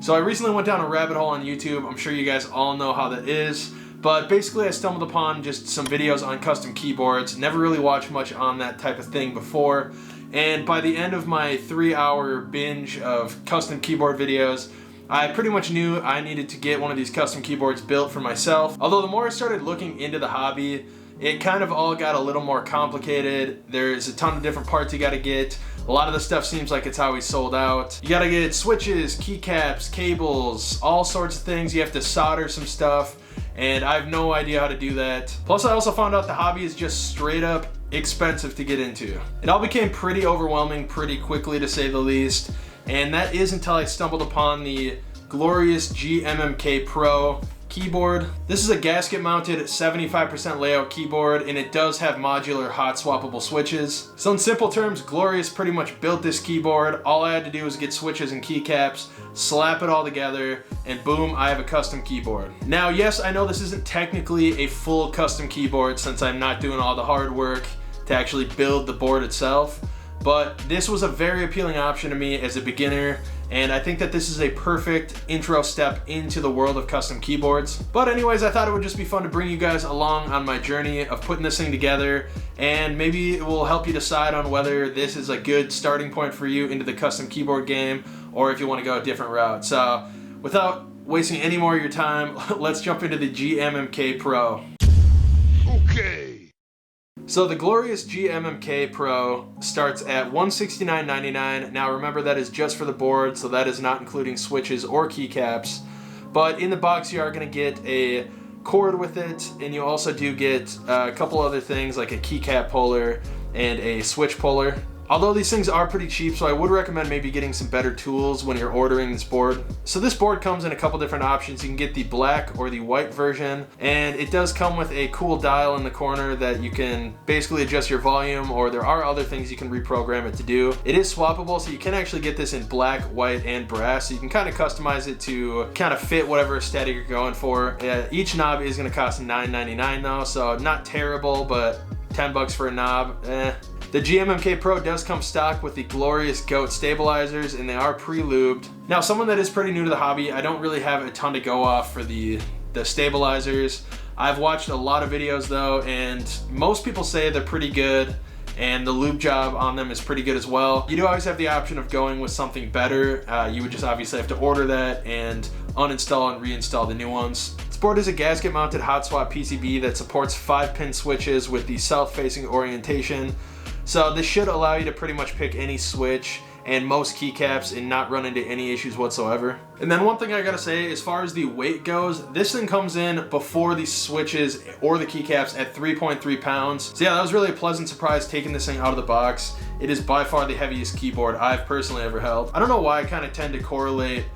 So I recently went down a rabbit hole on YouTube. I'm sure you guys all know how that is. But basically I stumbled upon just some videos on custom keyboards. Never really watched much on that type of thing before. And by the end of my 3-hour binge of custom keyboard videos, I pretty much knew I needed to get one of these custom keyboards built for myself. Although the more I started looking into the hobby, it kind of all got a little more complicated. There's a ton of different parts you gotta get. A lot of the stuff seems like it's always sold out. You gotta get switches, keycaps, cables, all sorts of things. You have to solder some stuff, and I have no idea how to do that. Plus I also found out the hobby is just straight up expensive to get into. It all became pretty overwhelming pretty quickly, to say the least, and that is until I stumbled upon the Glorious GMMK Pro keyboard. This is a gasket mounted 75% layout keyboard, and it does have modular hot swappable switches. So in simple terms, Glorious pretty much built this keyboard. All I had to do was get switches and keycaps, slap it all together, and boom, I have a custom keyboard. Now yes, I know this isn't technically a full custom keyboard since I'm not doing all the hard work to actually build the board itself, but this was a very appealing option to me as a beginner, and I think that this is a perfect intro step into the world of custom keyboards. But anyways, I thought it would just be fun to bring you guys along on my journey of putting this thing together, and maybe it will help you decide on whether this is a good starting point for you into the custom keyboard game, or if you want to go a different route. So without wasting any more of your time, let's jump into the GMMK Pro. Okay. So the Glorious GMMK Pro starts at $169.99. Now remember, that is just for the board, so that is not including switches or keycaps. But in the box you are going to get a cord with it, and you also do get a couple other things like a keycap puller and a switch puller. Although these things are pretty cheap, so I would recommend maybe getting some better tools when you're ordering this board. So this board comes in a couple different options. You can get the black or the white version, and it does come with a cool dial in the corner that you can basically adjust your volume, or there are other things you can reprogram it to do. It is swappable, so you can actually get this in black, white, and brass, so you can kind of customize it to kind of fit whatever aesthetic you're going for. Each knob is going to cost $9.99 though, so not terrible, but $10 for a knob, The GMMK Pro does come stock with the Glorious Goat stabilizers, and they are pre-lubed. Now, someone that is pretty new to the hobby, I don't really have a ton to go off for the stabilizers. I've watched a lot of videos though, and most people say they're pretty good, and the lube job on them is pretty good as well. You do always have the option of going with something better. You would just obviously have to order that and uninstall and reinstall the new ones. This board is a gasket mounted hot swap PCB that supports 5-pin switches with the south-facing orientation. So this should allow you to pretty much pick any switch and most keycaps and not run into any issues whatsoever. And then one thing I gotta say, as far as the weight goes, this thing comes in before the switches or the keycaps at 3.3 pounds. So yeah, that was really a pleasant surprise taking this thing out of the box. It is by far the heaviest keyboard I've personally ever held. I don't know why I kind of tend to correlate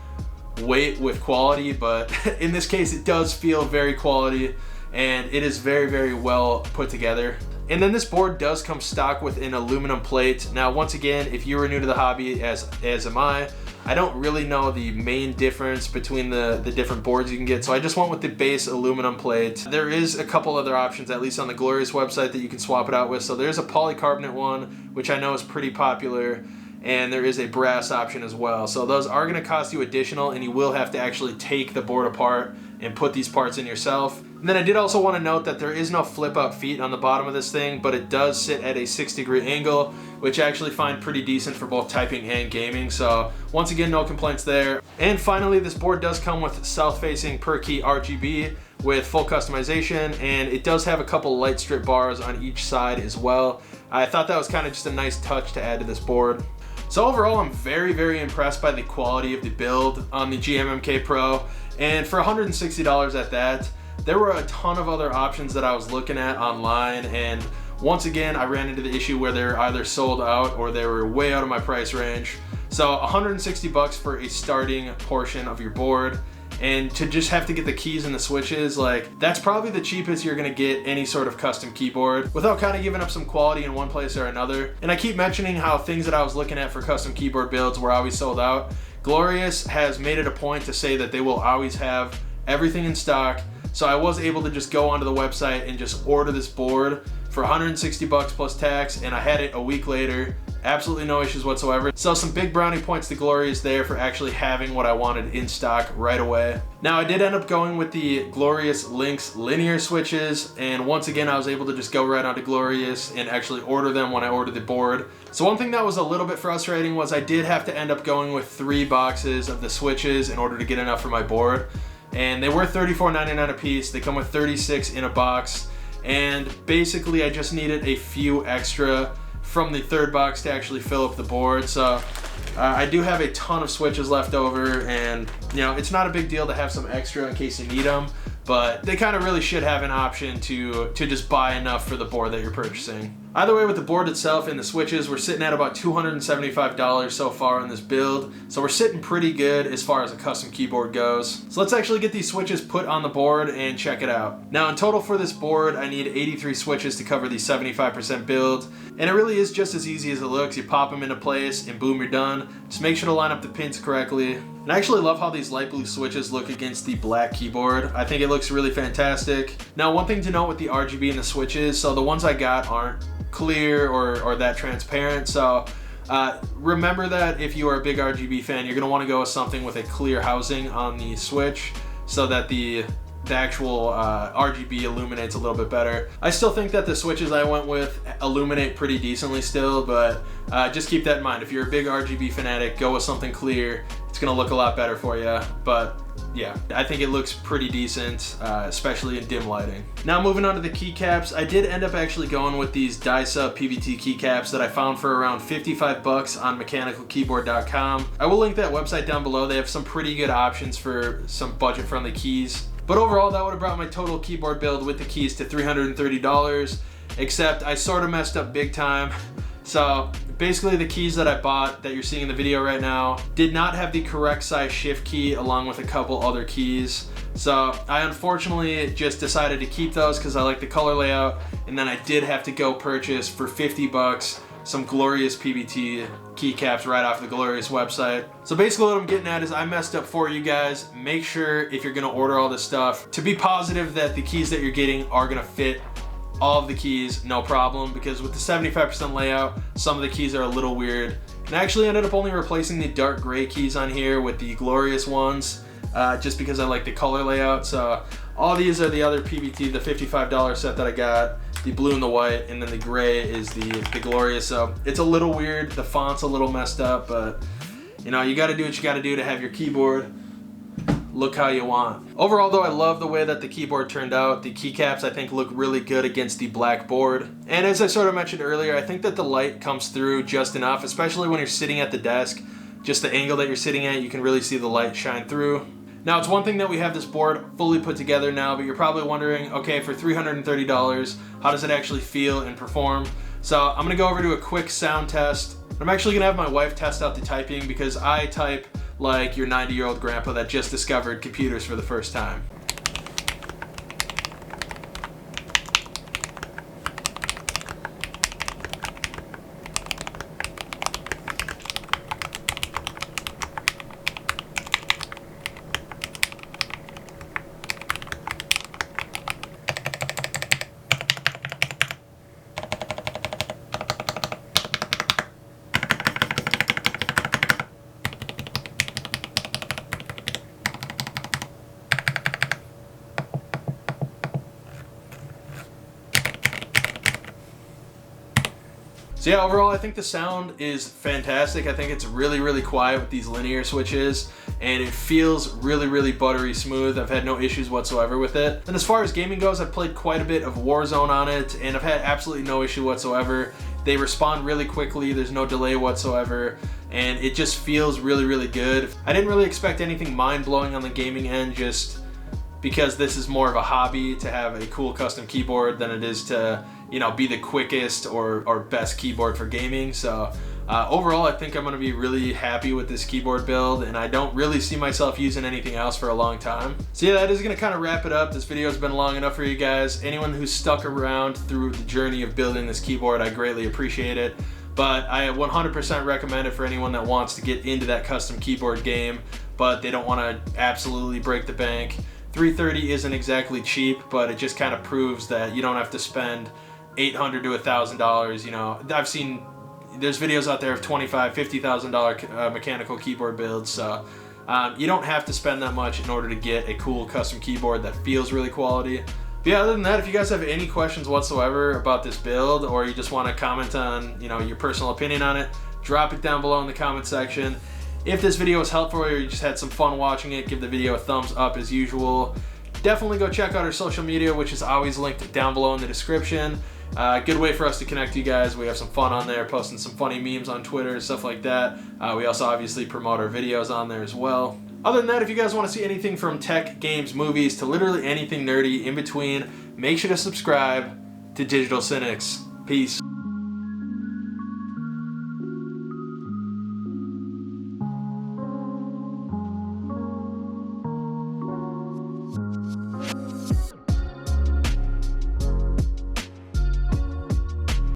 weight with quality, but in this case it does feel very quality, and it is very, very well put together. And then this board does come stock with an aluminum plate. Now, once again, if you are new to the hobby, as am I don't really know the main difference between the different boards you can get, so I just went with the base aluminum plate. There is a couple other options, at least on the Glorious website, that you can swap it out with. So there's a polycarbonate one, which I know is pretty popular, and there is a brass option as well. So those are going to cost you additional, and you will have to actually take the board apart and put these parts in yourself. And then I did also want to note that there is no flip out feet on the bottom of this thing, but it does sit at a 6-degree angle, which I actually find pretty decent for both typing and gaming. So once again, no complaints there. And finally, this board does come with south-facing per key RGB with full customization, and it does have a couple light strip bars on each side as well. I thought that was kind of just a nice touch to add to this board. So overall, I'm very, very impressed by the quality of the build on the GMMK Pro, and for $160 at that, there were a ton of other options that I was looking at online, and once again, I ran into the issue where they're either sold out or they were way out of my price range. So $160 for a starting portion of your board, and to just have to get the keys and the switches, like, that's probably the cheapest you're gonna get any sort of custom keyboard without kind of giving up some quality in one place or another. And I keep mentioning how things that I was looking at for custom keyboard builds were always sold out. Glorious has made it a point to say that they will always have everything in stock. So I was able to just go onto the website and just order this board for $160 plus tax, and I had it a week later, Absolutely no issues whatsoever. So some big brownie points to Glorious there for actually having what I wanted in stock right away. Now I did end up going with the Glorious Lynx linear switches, and once again I was able to just go right onto Glorious and actually order them when I ordered the board. So one thing that was a little bit frustrating was I did have to end up going with 3 boxes of the switches in order to get enough for my board. And they were $34.99 a piece. They come with 36 in a box. And basically I just needed a few extra from the 3rd box to actually fill up the board. So I do have a ton of switches left over, and you know, it's not a big deal to have some extra in case you need them, but they kind of really should have an option to just buy enough for the board that you're purchasing. Either way, with the board itself and the switches, we're sitting at about $275 so far on this build. So we're sitting pretty good as far as a custom keyboard goes. So let's actually get these switches put on the board and check it out. Now in total for this board, I need 83 switches to cover the 75% build. And it really is just as easy as it looks. You pop them into place and boom, you're done. Just make sure to line up the pins correctly. And I actually love how these light blue switches look against the black keyboard. I think it looks really fantastic. Now one thing to note with the RGB and the switches, so the ones I got aren't clear or that transparent. So remember that if you are a big RGB fan, you're gonna wanna go with something with a clear housing on the switch so that the actual RGB illuminates a little bit better. I still think that the switches I went with illuminate pretty decently still, but just keep that in mind. If you're a big RGB fanatic, go with something clear. It's gonna look a lot better for you, but yeah, I think it looks pretty decent, especially in dim lighting. Now moving on to the keycaps, I did end up actually going with these Dysa PVT keycaps that I found for around 55 bucks on mechanicalkeyboard.com. I will link that website down below. They have some pretty good options for some budget-friendly keys. But overall, that would have brought my total keyboard build with the keys to $330, except I sort of messed up big time. So basically the keys that I bought that you're seeing in the video right now did not have the correct size shift key along with a couple other keys. So I unfortunately just decided to keep those because I like the color layout, and then I did have to go purchase for 50 bucks some Glorious PVT keycaps right off the Glorious website. So basically what I'm getting at is I messed up for you guys. Make sure if you're gonna order all this stuff to be positive that the keys that you're getting are gonna fit all of the keys, no problem, because with the 75% layout, some of the keys are a little weird. And I actually ended up only replacing the dark gray keys on here with the Glorious ones, just because I like the color layout. So all these are the other PVT, the $55 set that I got, the blue and the white, and then the gray is the Glorious. So it's a little weird, the font's a little messed up, but you know, you gotta do what you gotta do to have your keyboard look how you want. Overall though, I love the way that the keyboard turned out. The keycaps I think look really good against the black board. And as I sort of mentioned earlier, I think that the light comes through just enough, especially when you're sitting at the desk. Just the angle that you're sitting at, you can really see the light shine through. Now it's one thing that we have this board fully put together now, but you're probably wondering, okay, for $330, how does it actually feel and perform? So I'm gonna go over to a quick sound test. I'm actually gonna have my wife test out the typing because I type like your 90-year-old grandpa that just discovered computers for the first time. So yeah, overall I think the sound is fantastic. I think it's really, really quiet with these linear switches, and it feels really, really buttery smooth. I've had no issues whatsoever with it. And as far as gaming goes, I've played quite a bit of Warzone on it, and I've had absolutely no issue whatsoever. They respond really quickly, there's no delay whatsoever, and it just feels really, really good. I didn't really expect anything mind-blowing on the gaming end, just because this is more of a hobby to have a cool custom keyboard than it is to, you know, be the quickest or best keyboard for gaming. So overall, I think I'm gonna be really happy with this keyboard build, and I don't really see myself using anything else for a long time. So yeah, that is gonna kind of wrap it up. This video has been long enough for you guys. Anyone who's stuck around through the journey of building this keyboard, I greatly appreciate it. But I 100% recommend it for anyone that wants to get into that custom keyboard game, but they don't wanna absolutely break the bank. $330 isn't exactly cheap, but it just kind of proves that you don't have to spend $800 to $1,000. You know, I've seen there's videos out there of $25,000, $50,000 mechanical keyboard builds, so you don't have to spend that much in order to get a cool custom keyboard that feels really quality. But yeah, other than that, if you guys have any questions whatsoever about this build, or you just want to comment on, you know, your personal opinion on it, drop it down below in the comment section. If this video was helpful or you just had some fun watching it, give the video a thumbs up as usual. Definitely go check out our social media, which is always linked down below in the description. Good way for us to connect you guys. We have some fun on there, posting some funny memes on Twitter, stuff like that. We also obviously promote our videos on there as well. Other than that, if you guys want to see anything from tech, games, movies, to literally anything nerdy in between, make sure to subscribe to Digital Cynics. Peace.